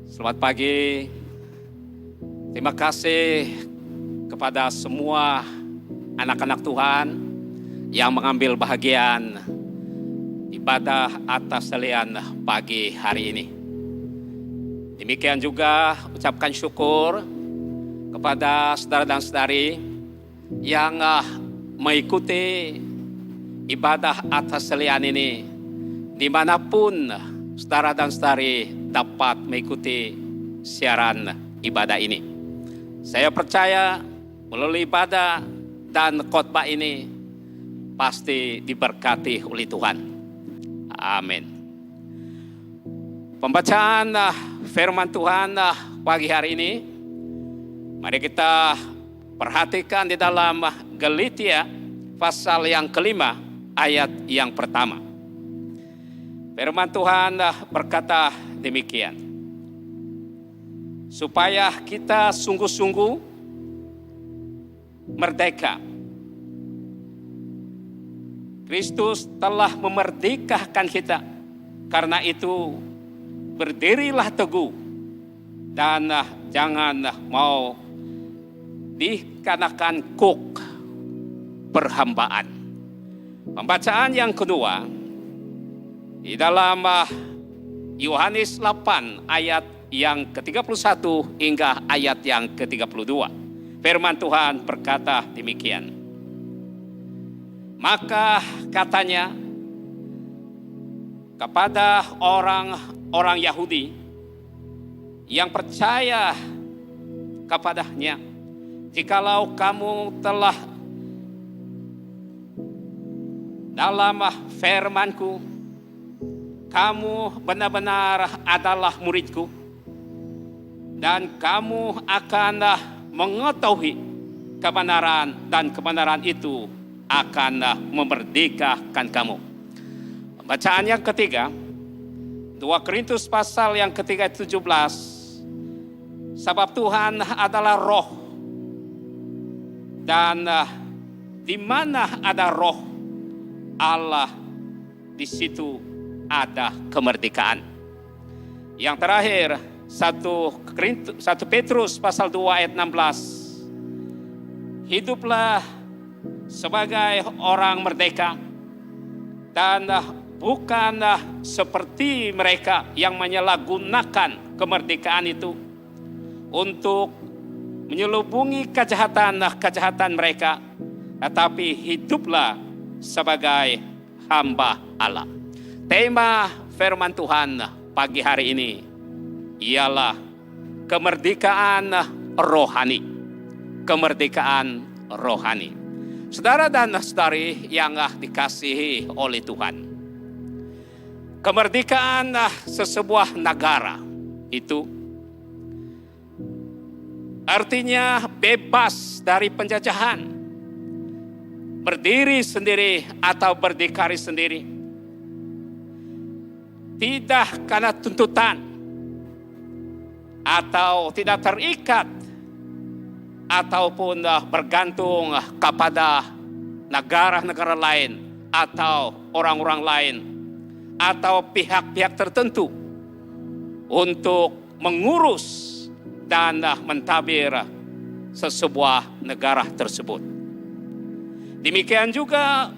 Selamat pagi. Terima kasih kepada semua anak-anak Tuhan yang mengambil bahagian ibadah atas sekalian pagi hari ini. Demikian juga ucapkan syukur kepada saudara dan saudari yang mengikuti ibadah atas sekalian ini dimanapun saudara dan saudari dapat mengikuti siaran ibadah ini. Saya percaya melalui ibadah dan khotbah ini pasti diberkati oleh Tuhan. Amin. Pembacaan firman Tuhan pagi hari ini, mari kita perhatikan di dalam Galatia pasal yang kelima ayat yang pertama. Firman Tuhan berkata demikian, supaya kita sungguh-sungguh merdeka. Kristus telah memerdekakan kita, karena itu berdirilah teguh dan jangan mau dikenakan kuk perhambaan. Pembacaan yang kedua di dalam Yohanes 8 ayat yang ke-31 hingga ayat yang ke-32. Firman Tuhan berkata demikian. Maka katanya kepada orang Yahudi yang percaya kepadanya, jikalau kamu telah dalam firman-Ku, kamu benar-benar adalah murid-Ku, dan kamu akan mengetahui kebenaran, dan kebenaran itu akan memerdekakan kamu. Bacaan yang ketiga, 2 Korintus pasal yang ketiga 17. Sebab Tuhan adalah roh, dan di mana ada roh Allah, di situ ada kemerdekaan. Yang terakhir 1 Petrus pasal 2 ayat 16. Hiduplah sebagai orang merdeka, dan bukan seperti mereka yang menyalahgunakan kemerdekaan itu untuk menyelubungi kejahatan mereka, tetapi hiduplah sebagai hamba Allah. Tema firman Tuhan pagi hari ini ialah kemerdekaan rohani. Kemerdekaan rohani. Saudara dan saudari yang dikasihi oleh Tuhan, kemerdekaan sesebuah negara itu artinya bebas dari penjajahan, berdiri sendiri atau berdikari sendiri, tidak karena tuntutan atau tidak terikat ataupun bergantung kepada negara-negara lain atau orang-orang lain atau pihak-pihak tertentu untuk mengurus dan mentadbir sesebuah negara tersebut. Demikian juga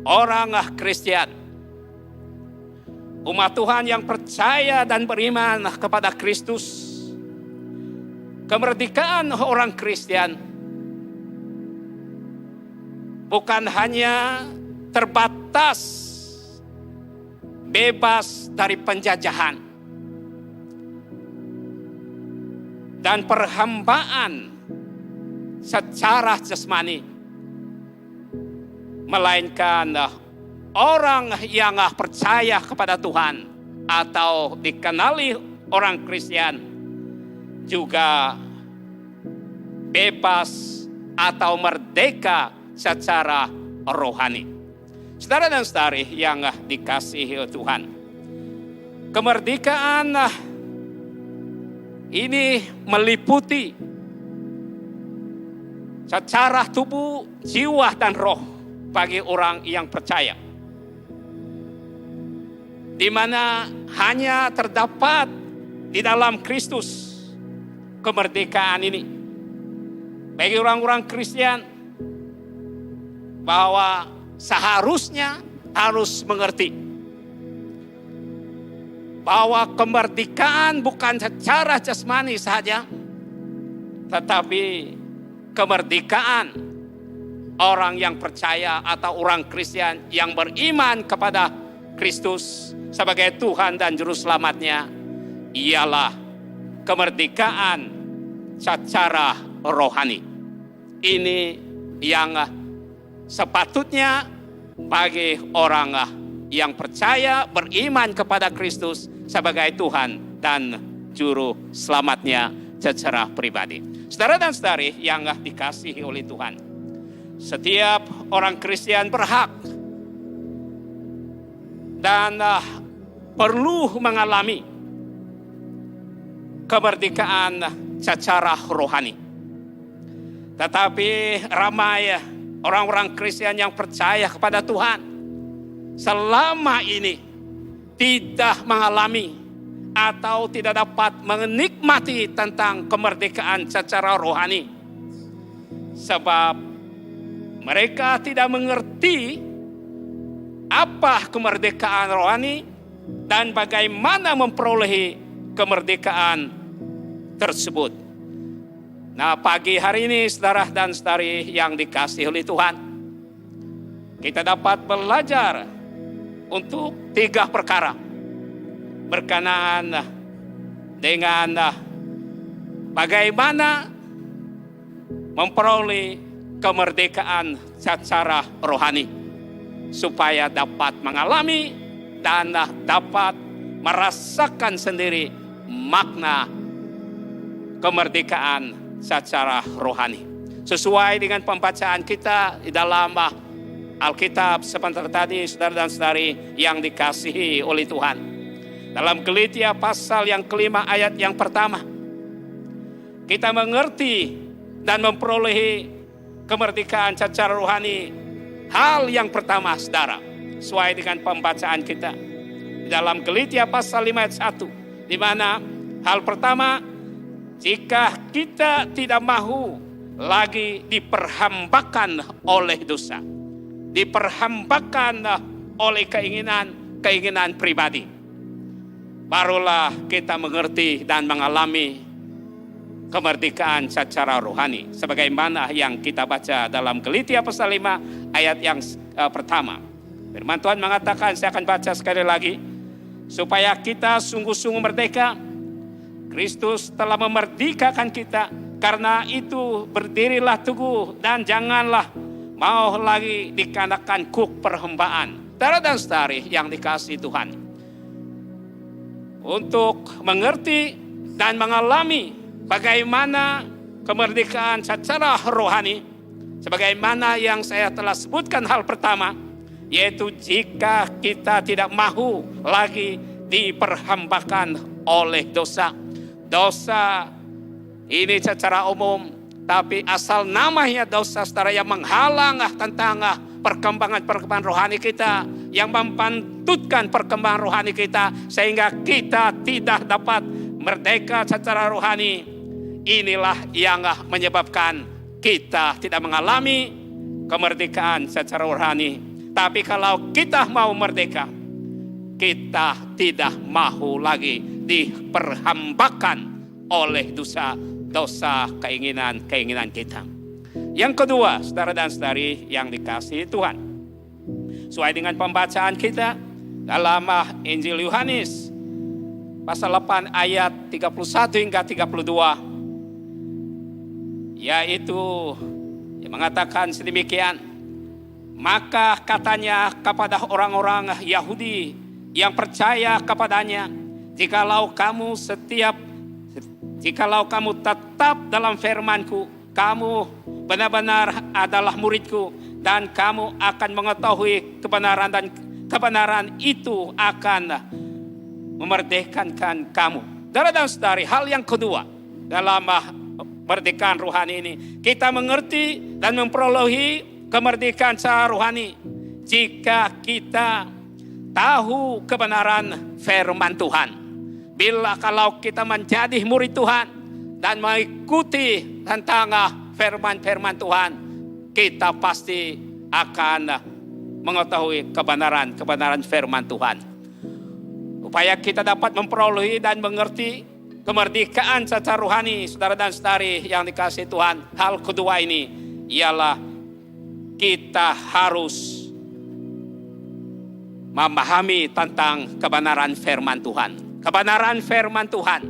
orang Kristen, umat Tuhan yang percaya dan beriman kepada Kristus. Kemerdekaan orang Kristen bukan hanya terbatas bebas dari penjajahan dan perhambaan secara jasmani, melainkan orang yang percaya kepada Tuhan atau dikenali orang Kristen juga bebas atau merdeka secara rohani. Saudara dan saudari yang dikasihi Tuhan, kemerdekaan ini meliputi secara tubuh, jiwa, dan roh bagi orang yang percaya, di mana hanya terdapat di dalam Kristus kemerdekaan ini. Bagi orang-orang Kristen bahwa seharusnya harus mengerti bahwa kemerdekaan bukan secara jasmani saja, tetapi kemerdekaan orang yang percaya atau orang Kristen yang beriman kepada Kristus sebagai Tuhan dan Juru Selamatnya ialah kemerdekaan secara rohani. Ini yang sepatutnya bagi orang yang percaya beriman kepada Kristus sebagai Tuhan dan Juru Selamatnya secara pribadi. Saudara dan saudari yang dikasihi oleh Tuhan, setiap orang Kristen berhak dan perlu mengalami kemerdekaan secara rohani. Tetapi ramai orang-orang Kristen yang percaya kepada Tuhan selama ini tidak mengalami atau tidak dapat menikmati tentang kemerdekaan secara rohani. Sebab mereka tidak mengerti apa kemerdekaan rohani dan bagaimana memperoleh kemerdekaan tersebut. Nah, pagi hari ini saudara dan saudari yang dikasihi oleh Tuhan, kita dapat belajar untuk 3 perkara berkenaan dengan bagaimana memperoleh kemerdekaan secara rohani supaya dapat mengalami dan dapat merasakan sendiri makna kemerdekaan secara rohani. Sesuai dengan pembacaan kita di dalam Alkitab sebentar tadi, saudara dan saudari yang dikasihi oleh Tuhan. Dalam Galatia pasal yang kelima ayat yang pertama, kita mengerti dan memperoleh kemerdekaan secara rohani. Hal yang pertama, saudara, sesuai dengan pembacaan kita di dalam Galatia pasal 5 ayat 1, di mana hal pertama, jika kita tidak mahu lagi diperhambakan oleh dosa, diperhambakan oleh keinginan pribadi, barulah kita mengerti dan mengalami kemerdekaan secara rohani. Sebagaimana yang kita baca dalam Galatia pasal 5 ayat yang pertama. Firman Tuhan mengatakan, saya akan baca sekali lagi. Supaya kita sungguh-sungguh merdeka, Kristus telah memerdekakan kita. Karena itu berdirilah teguh dan janganlah mau lagi dikenakan kuk perhambaan. Saudara dan saudari yang dikasihi Tuhan, untuk mengerti dan mengalami bagaimana kemerdekaan secara rohani, sebagaimana yang saya telah sebutkan hal pertama, yaitu jika kita tidak mahu lagi diperhambakan oleh dosa. Dosa ini secara umum, tapi asal namanya dosa, saudara, yang menghalang tentang perkembangan rohani kita, yang membantutkan perkembangan rohani kita, sehingga kita tidak dapat merdeka secara rohani. Inilah yang menyebabkan kita tidak mengalami kemerdekaan secara rohani. Tapi kalau kita mau merdeka, kita tidak mau lagi diperhambakan oleh dosa keinginan kita. Yang kedua, saudara dan saudari yang dikasihi Tuhan, sesuai dengan pembacaan kita dalam Injil Yohanes pasal 8 ayat 31 hingga 32, yaitu yang mengatakan sedemikian. Maka katanya kepada orang-orang Yahudi yang percaya kepadanya, jikalau kamu tetap dalam firman-Ku, kamu benar-benar adalah murid-Ku, dan kamu akan mengetahui kebenaran, dan kebenaran itu akan memerdekakan kamu. Saudara dan saudari, hal yang kedua dalam kemerdekaan rohani ini, kita mengerti dan memperoleh kemerdekaan secara rohani jika kita tahu kebenaran firman Tuhan. Bila kalau kita menjadi murid Tuhan dan mengikuti tentang firman-firman Tuhan, kita pasti akan mengetahui kebenaran firman Tuhan. Upaya kita dapat memperoleh dan mengerti kemerdekaan secara rohani, saudara dan saudari yang dikasihi Tuhan. Hal kedua ini ialah kita harus memahami tentang kebenaran firman Tuhan. Kebenaran firman Tuhan.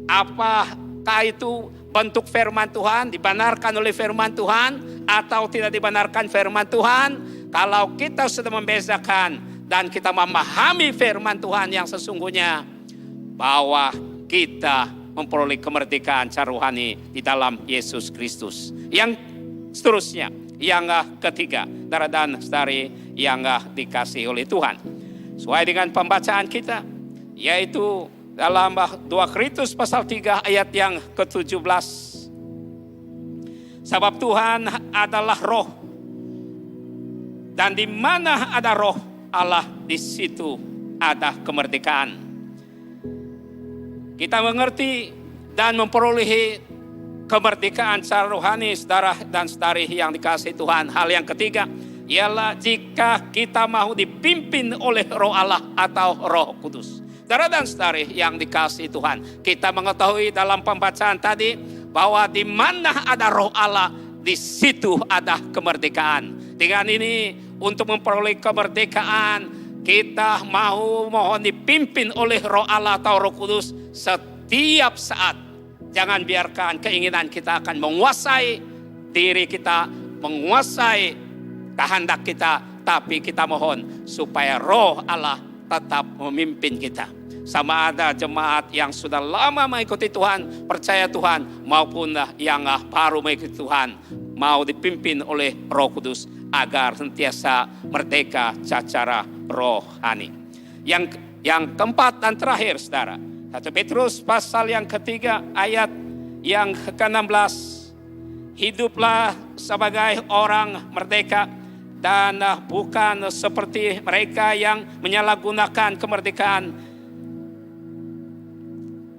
Apakah itu bentuk firman Tuhan? Dibenarkan oleh firman Tuhan atau tidak dibenarkan firman Tuhan? Kalau kita sudah membedakan dan kita memahami firman Tuhan yang sesungguhnya, bahwa kita memperoleh kemerdekaan secara rohani di dalam Yesus Kristus. Yang seterusnya, yang ketiga, saudara dan saudari yang dikasihi oleh Tuhan. Sesuai dengan pembacaan kita, yaitu dalam 2 Korintus pasal 3 ayat yang ke-17. Sebab Tuhan adalah roh, dan di mana ada roh Allah, di situ ada kemerdekaan. Kita mengerti dan memperoleh kemerdekaan secara rohani, saudara dan saudari yang dikasihi Tuhan. Hal yang ketiga ialah jika kita mau dipimpin oleh roh Allah atau roh kudus. Saudara dan saudari yang dikasihi Tuhan, kita mengetahui dalam pembacaan tadi bahwa di mana ada roh Allah, di situ ada kemerdekaan. Dengan ini, untuk memperoleh kemerdekaan, kita mau mohon dipimpin oleh roh Allah atau roh kudus setiap saat. Jangan biarkan keinginan kita akan menguasai diri kita, menguasai kehendak kita, tapi kita mohon supaya roh Allah tetap memimpin kita. Sama ada jemaat yang sudah lama mengikuti Tuhan, percaya Tuhan, maupun yang baru mengikuti Tuhan, mau dipimpin oleh Roh Kudus agar sentiasa merdeka secara rohani. Yang keempat dan terakhir, saudara, 1 Petrus pasal yang ketiga ayat yang ke-16. Hiduplah sebagai orang merdeka dan bukan seperti mereka yang menyalahgunakan kemerdekaan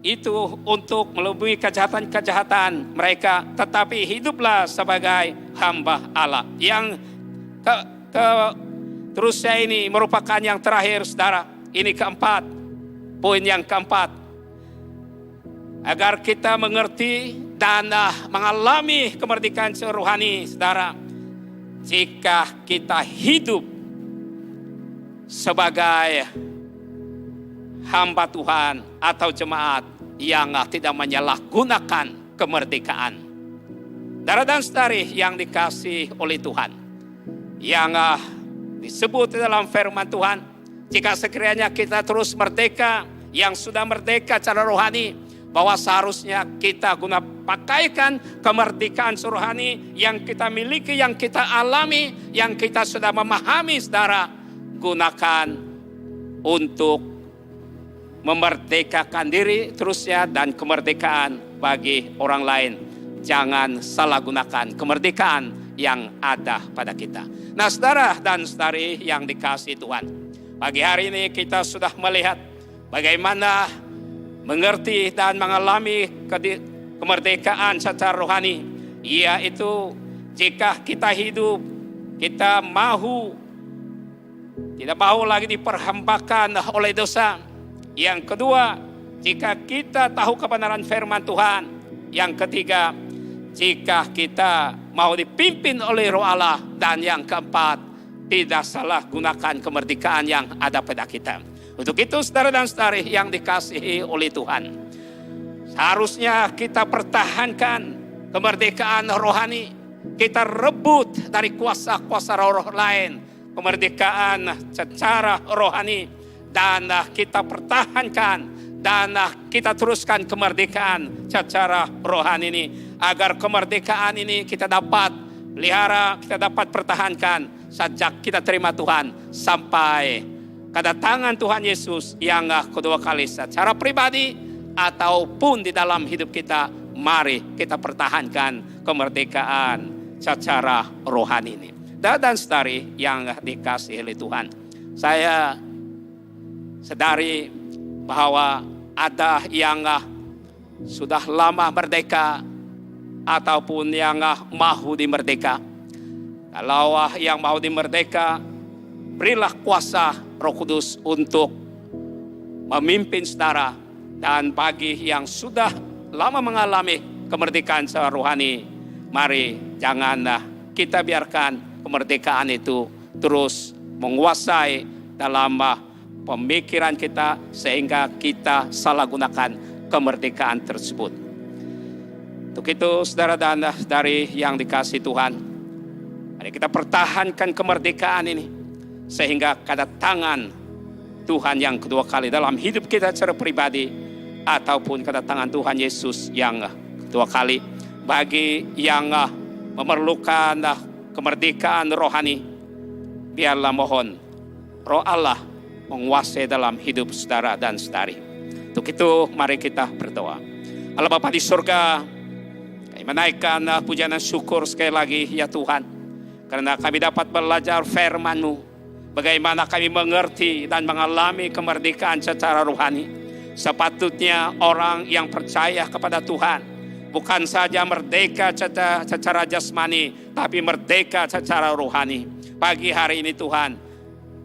itu untuk melebihi kejahatan-kejahatan mereka, tetapi hiduplah sebagai hamba Allah. Yang terusnya ini merupakan yang terakhir, saudara. Ini keempat, poin yang keempat. Agar kita mengerti dan mengalami kemerdekaan rohani, saudara. Jika kita hidup sebagai hamba Tuhan atau jemaat yang tidak menyalahgunakan kemerdekaan. Saudara dan saudari yang dikasihi oleh Tuhan, yang disebut dalam firman Tuhan, jika sekiranya kita terus merdeka, yang sudah merdeka secara rohani, bahwa seharusnya kita guna pakaikan kemerdekaan rohani yang kita miliki, yang kita alami, yang kita sudah memahami, saudara, gunakan untuk memerdekakan diri terusnya dan kemerdekaan bagi orang lain. Jangan salah gunakan kemerdekaan yang ada pada kita. Nah, saudara dan saudari yang dikasihi Tuhan, pagi hari ini kita sudah melihat bagaimana mengerti dan mengalami kemerdekaan secara rohani, yaitu jika kita hidup, kita tidak mau lagi diperhambakan oleh dosa. Yang kedua, jika kita tahu kebenaran firman Tuhan. Yang ketiga, jika kita mau dipimpin oleh roh Allah. Dan yang keempat, tidak salah gunakan kemerdekaan yang ada pada kita. Untuk itu, saudara dan saudari yang dikasihi oleh Tuhan, seharusnya kita pertahankan kemerdekaan rohani. Kita rebut dari kuasa-kuasa roh lain kemerdekaan secara rohani. Dan kita pertahankan dan kita teruskan kemerdekaan secara rohani ini. Agar kemerdekaan ini kita dapat pelihara, kita dapat pertahankan sejak kita terima Tuhan sampai kedatangan Tuhan Yesus yang kedua kali secara pribadi ataupun di dalam hidup kita. Mari kita pertahankan kemerdekaan secara rohani ini. Dan saudari yang dikasihi oleh Tuhan, saya sadari bahwa ada yang sudah lama merdeka ataupun yang mau dimerdeka. Kalau yang mau dimerdeka, berilah kuasa Roh Kudus untuk memimpin saudara. Dan bagi yang sudah lama mengalami kemerdekaan secara rohani, mari jangan kita biarkan kemerdekaan itu terus menguasai dalam pemikiran kita sehingga kita salah gunakan kemerdekaan tersebut. Untuk itu saudara dan saudari yang dikasihi Tuhan, mari kita pertahankan kemerdekaan ini sehingga kedatangan Tuhan yang kedua kali dalam hidup kita secara pribadi ataupun kedatangan Tuhan Yesus yang kedua kali. Bagi yang memerlukan kemerdekaan rohani, biarlah mohon Roh Allah menguasai dalam hidup saudara dan saudari. Untuk itu mari kita berdoa. Allah Bapa di surga, kami menaikkan pujian dan syukur sekali lagi ya Tuhan, karena kami dapat belajar firman-Mu, bagaimana kami mengerti dan mengalami kemerdekaan secara rohani. Sepatutnya orang yang percaya kepada Tuhan bukan saja merdeka secara jasmani, tapi merdeka secara rohani. Pagi hari ini Tuhan,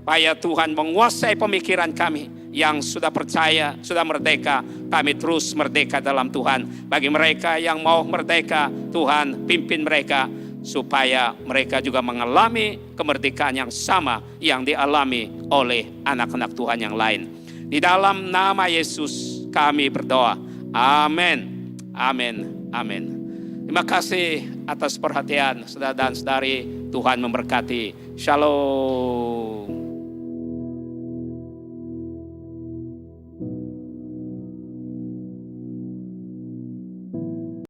supaya Tuhan menguasai pemikiran kami yang sudah percaya, sudah merdeka, kami terus merdeka dalam Tuhan. Bagi mereka yang mau merdeka, Tuhan pimpin mereka supaya mereka juga mengalami kemerdekaan yang sama yang dialami oleh anak-anak Tuhan yang lain. Di dalam nama Yesus kami berdoa. Amin. Amin. Amin. Terima kasih atas perhatian saudara dan saudari. Tuhan memberkati. Shalom.